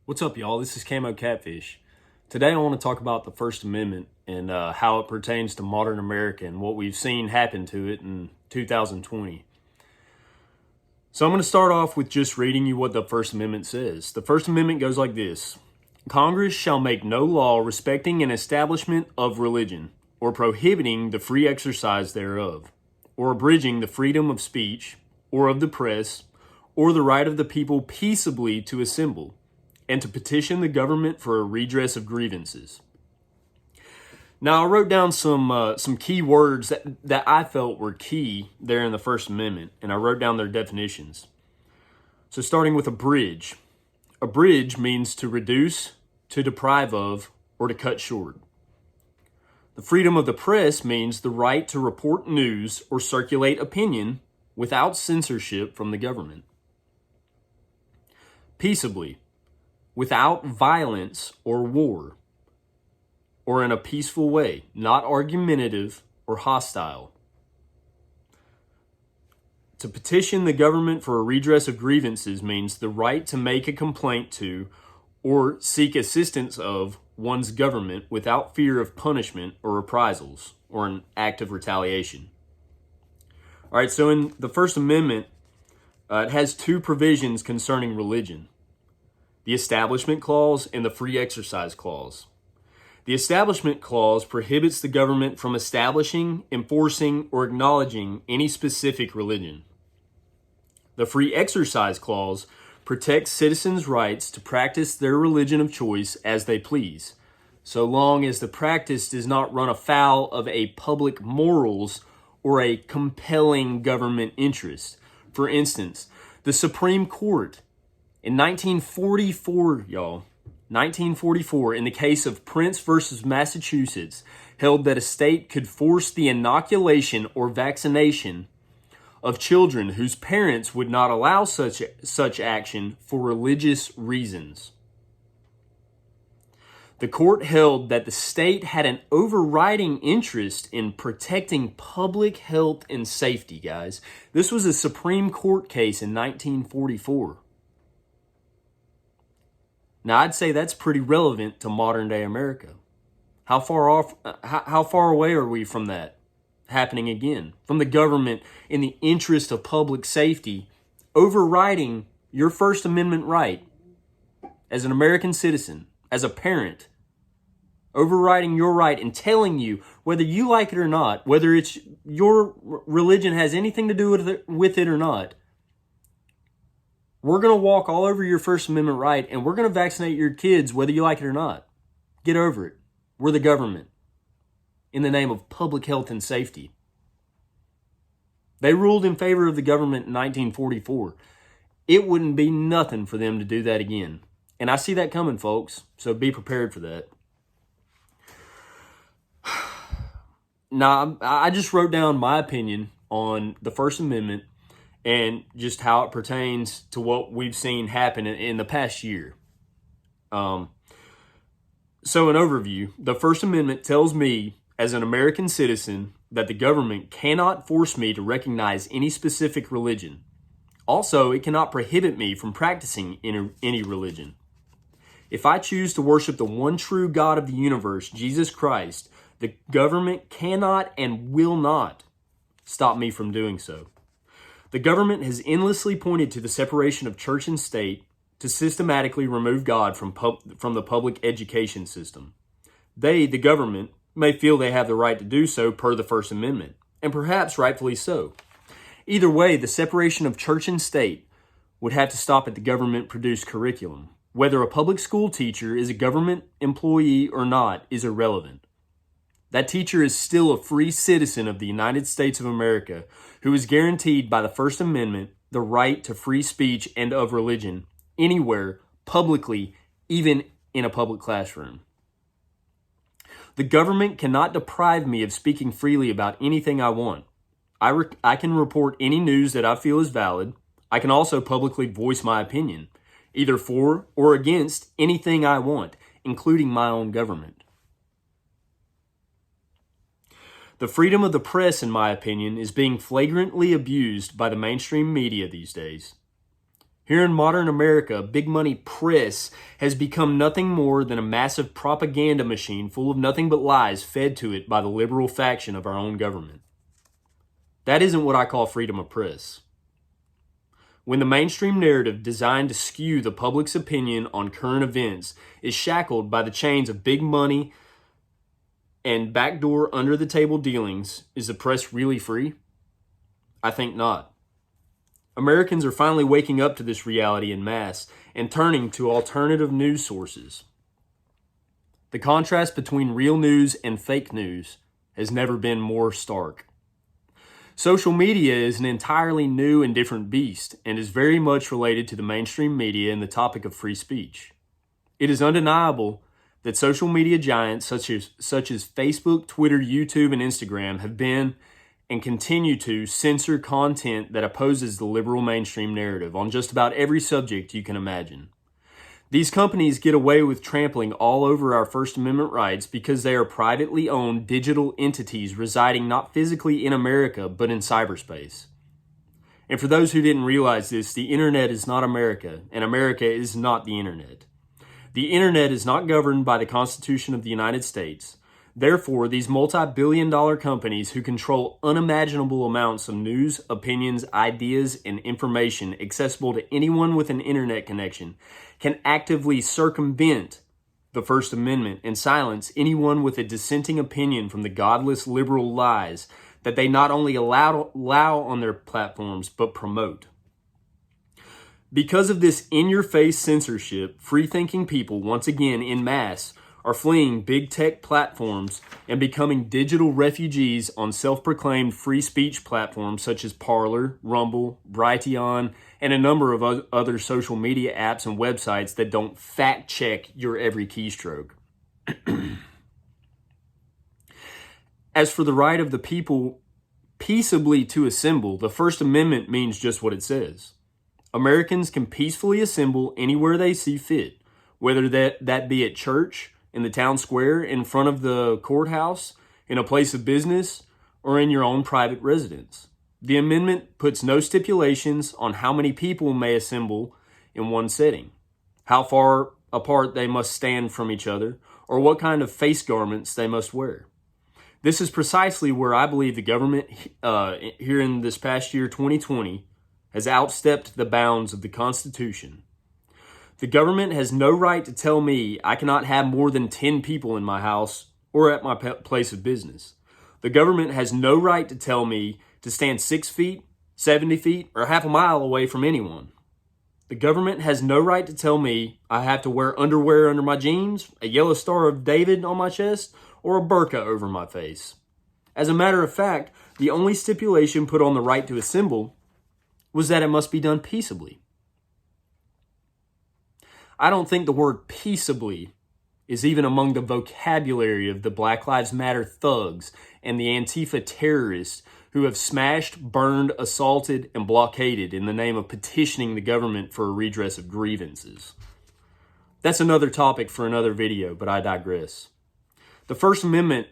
What's up, y'all? This is Camo Catfish. Today I want to talk about the First Amendment and how it pertains to modern America and what we've seen happen to it in 2020. So I'm going to start off with just reading you what the First Amendment says. The First Amendment goes like this. Congress shall make no law respecting an establishment of religion, or prohibiting the free exercise thereof, or abridging the freedom of speech, or of the press, or the right of the people peaceably to assemble, and to petition the government for a redress of grievances. Now, I wrote down some key words that I felt were key there in the First Amendment, and I wrote down their definitions. So starting with abridge. Abridge means to reduce, to deprive of, or to cut short. The freedom of the press means the right to report news or circulate opinion without censorship from the government. Peaceably, without violence or war, or in a peaceful way, not argumentative or hostile. To petition the government for a redress of grievances means the right to make a complaint to or seek assistance of one's government without fear of punishment or reprisals or an act of retaliation. All right, so in the First Amendment, it has two provisions concerning religion: the Establishment Clause and the Free Exercise Clause. The Establishment Clause prohibits the government from establishing, enforcing, or acknowledging any specific religion. The Free Exercise Clause protects citizens' rights to practice their religion of choice as they please, so long as the practice does not run afoul of a public morals or a compelling government interest. For instance, the Supreme Court in 1944, 1944, in the case of Prince versus Massachusetts, held that a state could force the inoculation or vaccination of children whose parents would not allow such action for religious reasons. The court held that the state had an overriding interest in protecting public health and safety, guys. This was a Supreme Court case in 1944. Now, I'd say that's pretty relevant to modern day America. How far away are we from that happening again? From the government, in the interest of public safety, overriding your First Amendment right as an American citizen, as a parent, overriding your right and telling you, whether you like it or not, whether it's your religion has anything to do with it or not, we're going to walk all over your First Amendment right, and we're going to vaccinate your kids whether you like it or not. Get over it. We're the government in the name of public health and safety. They ruled in favor of the government in 1944. It wouldn't be nothing for them to do that again. And I see that coming, folks, so be prepared for that. Now, I just wrote down my opinion on the First Amendment and just how it pertains to what we've seen happen in the past year. So an overview, the First Amendment tells me as an American citizen that the government cannot force me to recognize any specific religion. Also, it cannot prohibit me from practicing any religion. If I choose to worship the one true God of the universe, Jesus Christ, the government cannot and will not stop me from doing so. The government has endlessly pointed to the separation of church and state to systematically remove God from the public education system. They, the government, may feel they have the right to do so per the First Amendment, and perhaps rightfully so. Either way, the separation of church and state would have to stop at the government-produced curriculum. Whether a public school teacher is a government employee or not is irrelevant. That teacher is still a free citizen of the United States of America who is guaranteed by the First Amendment the right to free speech and of religion anywhere, publicly, even in a public classroom. The government cannot deprive me of speaking freely about anything I want. I can report any news that I feel is valid. I can also publicly voice my opinion, either for or against anything I want, including my own government. The freedom of the press, in my opinion, is being flagrantly abused by the mainstream media these days. Here in modern America, big money press has become nothing more than a massive propaganda machine full of nothing but lies fed to it by the liberal faction of our own government. That isn't what I call freedom of press. When the mainstream narrative designed to skew the public's opinion on current events is shackled by the chains of big money and backdoor under-the-table dealings, is the press really free? I think not. Americans are finally waking up to this reality en masse and turning to alternative news sources. The contrast between real news and fake news has never been more stark. Social media is an entirely new and different beast and is very much related to the mainstream media and the topic of free speech. It is undeniable that social media giants such as Facebook, Twitter, YouTube, and Instagram have been and continue to censor content that opposes the liberal mainstream narrative on just about every subject you can imagine. These companies get away with trampling all over our First Amendment rights because they are privately owned digital entities residing not physically in America, but in cyberspace. And for those who didn't realize this, the internet is not America, and America is not the internet. The internet is not governed by the Constitution of the United States. Therefore, these multi-billion-dollar companies who control unimaginable amounts of news, opinions, ideas, and information accessible to anyone with an internet connection can actively circumvent the First Amendment and silence anyone with a dissenting opinion from the godless liberal lies that they not only allow on their platforms, but promote. Because of this in-your-face censorship, free-thinking people, once again en masse, are fleeing big tech platforms and becoming digital refugees on self-proclaimed free speech platforms such as Parler, Rumble, Brighteon, and a number of other social media apps and websites that don't fact-check your every keystroke. As for the right of the people peaceably to assemble, the First Amendment means just what it says. Americans can peacefully assemble anywhere they see fit, whether that be at church, in the town square, in front of the courthouse, in a place of business, or in your own private residence. The amendment puts no stipulations on how many people may assemble in one setting, how far apart they must stand from each other, or what kind of face garments they must wear. This is precisely where I believe the government here in this past year, 2020, has outstepped the bounds of the Constitution. The government has no right to tell me I cannot have more than 10 people in my house or at my place of business. The government has no right to tell me to stand 6 feet, 70 feet, or half a mile away from anyone. The government has no right to tell me I have to wear underwear under my jeans, a yellow Star of David on my chest, or a burqa over my face. As a matter of fact, the only stipulation put on the right to assemble was that it must be done peaceably. I don't think the word peaceably is even among the vocabulary of the Black Lives Matter thugs and the Antifa terrorists who have smashed, burned, assaulted, and blockaded in the name of petitioning the government for a redress of grievances. That's another topic for another video, but I digress. The First Amendment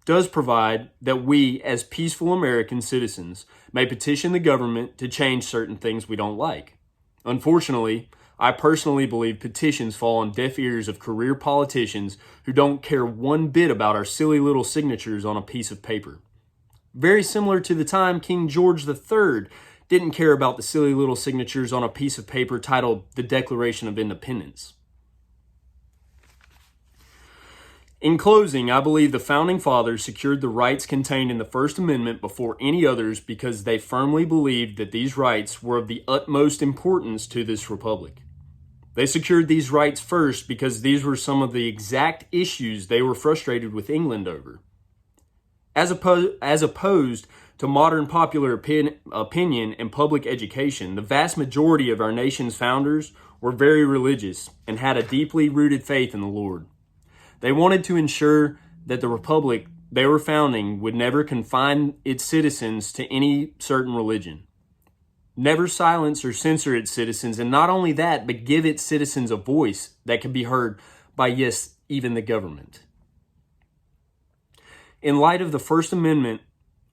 does provide that we, as peaceful American citizens, may petition the government to change certain things we don't like. Unfortunately, I personally believe petitions fall on deaf ears of career politicians who don't care one bit about our silly little signatures on a piece of paper. Very similar to the time King George III didn't care about the silly little signatures on a piece of paper titled the Declaration of Independence. In closing, I believe the Founding Fathers secured the rights contained in the First Amendment before any others because they firmly believed that these rights were of the utmost importance to this republic. They secured these rights first because these were some of the exact issues they were frustrated with England over. As opposed to modern popular opinion and public education, the vast majority of our nation's founders were very religious and had a deeply rooted faith in the Lord. They wanted to ensure that the republic they were founding would never confine its citizens to any certain religion, never silence or censor its citizens, and not only that, but give its citizens a voice that could be heard by, yes, even the government. In light of the First Amendment,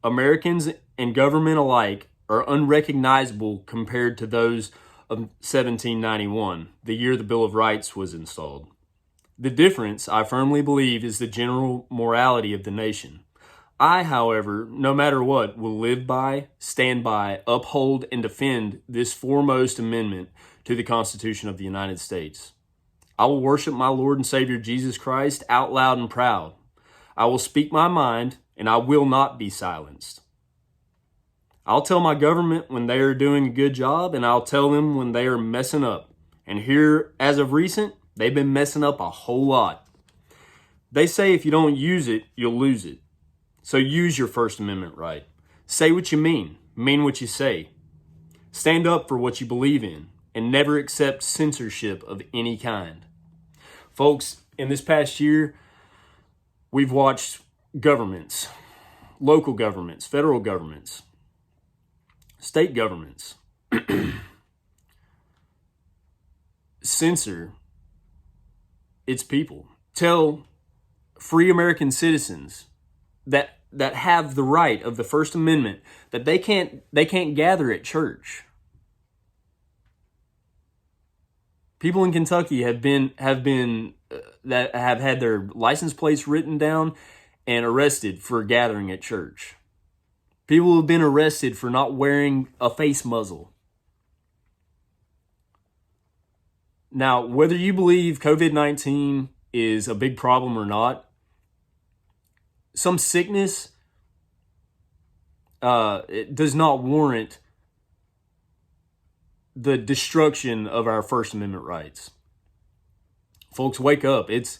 Americans and government alike are unrecognizable compared to those of 1791, the year the Bill of Rights was installed. The difference, I firmly believe, is the general morality of the nation. I, however, no matter what, will live by, stand by, uphold, and defend this foremost amendment to the Constitution of the United States. I will worship my Lord and Savior Jesus Christ out loud and proud. I will speak my mind, and I will not be silenced. I'll tell my government when they are doing a good job, and I'll tell them when they are messing up. And here, as of recent, they've been messing up a whole lot. They say if you don't use it, you'll lose it. So use your First Amendment right. Say what you mean what you say. Stand up for what you believe in, and never accept censorship of any kind. Folks, in this past year, we've watched governments, local governments, federal governments, state governments censor its people. Tell free American citizens that have the right of the First Amendment that they can't gather at church. People in Kentucky have had their license plates written down and arrested for gathering at church. People have been arrested for not wearing a face muzzle. Now, whether you believe COVID-19 is a big problem or not, some sickness it does not warrant the destruction of our First Amendment rights. Folks, wake up. It's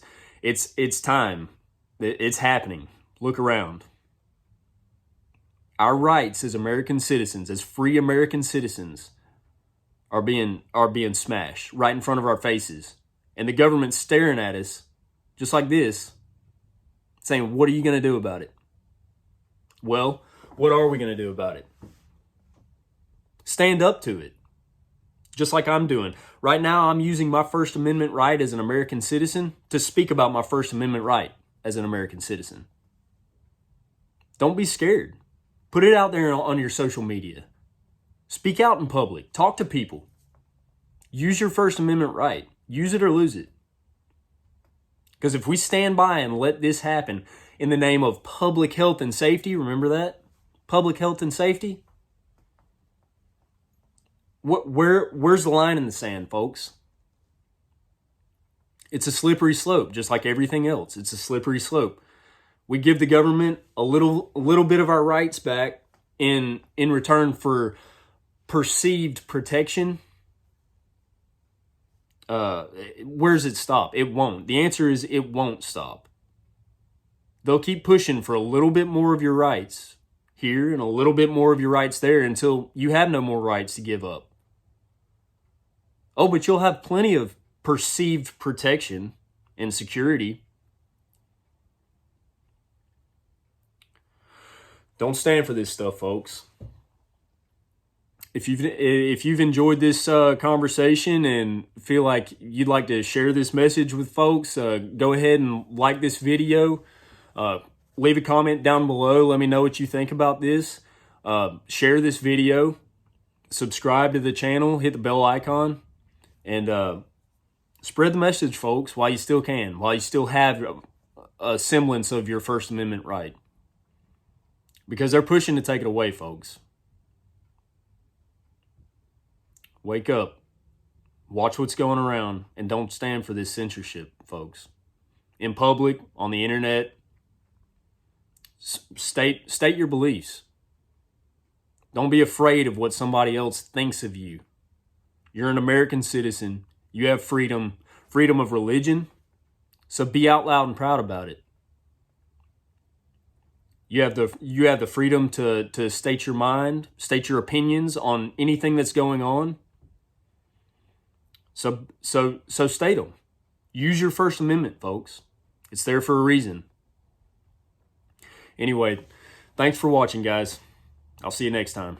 time. It's happening. Look around. Our rights as American citizens, as free American citizens, are being smashed right in front of our faces. And the government's staring at us just like this, saying, what are you going to do about it? Well, what are we going to do about it? Stand up to it, just like I'm doing. Right now, I'm using my First Amendment right as an American citizen to speak about my First Amendment right as an American citizen. Don't be scared. Put it out there on your social media. Speak out in public. Talk to people. Use your First Amendment right. Use it or lose it. Because if we stand by and let this happen in the name of public health and safety, remember that? Public health and safety? Where's the line in the sand, folks? It's a slippery slope, just like everything else. It's a slippery slope. We give the government a little bit of our rights back in return for perceived protection. Where does it stop? It won't. The answer is it won't stop. They'll keep pushing for a little bit more of your rights here and a little bit more of your rights there until you have no more rights to give up. Oh, but you'll have plenty of perceived protection and security. Don't stand for this stuff, folks. If you've enjoyed this conversation and feel like you'd like to share this message with folks, go ahead and like this video. Leave a comment down below. Let me know what you think about this. Share this video. Subscribe to the channel. Hit the bell icon. And spread the message, folks, while you still can. While you still have a semblance of your First Amendment right. Because they're pushing to take it away, folks. Wake up. Watch what's going around. And don't stand for this censorship, folks. In public, on the internet. State your beliefs. Don't be afraid of what somebody else thinks of you. You're an American citizen. You have freedom of religion. So be out loud and proud about it. You have the freedom to state your mind, state your opinions on anything that's going on. So state them. Use your First Amendment, folks. It's there for a reason. Anyway, thanks for watching, guys. I'll see you next time.